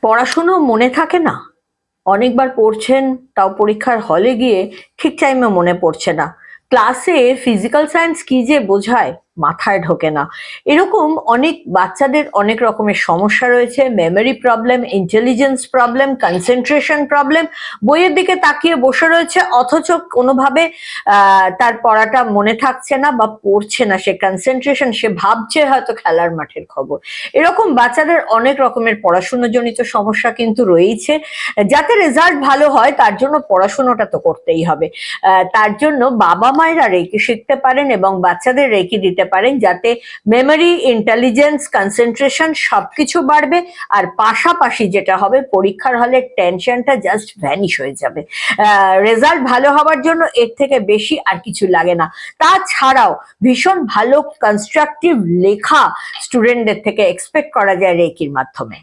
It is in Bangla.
পড়াশুনো মনে থাকে না, অনেকবার পড়ছেন তাও পরীক্ষার হলে গিয়ে ঠিক টাইমে মনে পড়ছে না, ক্লাসে ফিজিক্যাল সায়েন্স কি যে বোঝায় মাথায় ঢোকে না। এরকম অনেক বাচ্চাদের অনেক রকমের সমস্যা রয়েছে, memory problem, intelligence problem, concentration problem. বইয়ের দিকে তাকিয়ে বসে রয়েছে অথচ কোনোভাবে তার পড়াটা মনে থাকছে না বা পড়ছে না, সে কনসেন্ট্রেশন, সে ভাবছে হয়তো খেলার মাঠের খবর। এরকম বাচ্চাদের অনেক রকমের পড়াশোনাজনিত সমস্যা কিন্তু রয়েছে। যাতে রেজাল্ট ভালো হয় তার জন্য পড়াশোনাটা তো করতেই হবে। তার জন্য বাবা মায়েরা রেকি শিখতে পারেন এবং বাচ্চাদের রেকি দিতে পারেন, যাতে মেমোরি, ইন্টেলিজেন্স, কনসেন্ট্রেশন সবকিছু বাড়বে। আর পাশাপাশি যেটা হবে, পরীক্ষার হলে টেনশনটা জাস্ট ভ্যানিশ হয়ে যাবে। রেজাল্ট ভালো হওয়ার জন্য এর থেকে বেশি আর কিছু লাগে না। তাছাড়াও ভীষণ ভালো কনস্ট্রাকটিভ লেখা স্টুডেন্টদের থেকে এক্সপেক্ট করা যায় রেকির মাধ্যমে।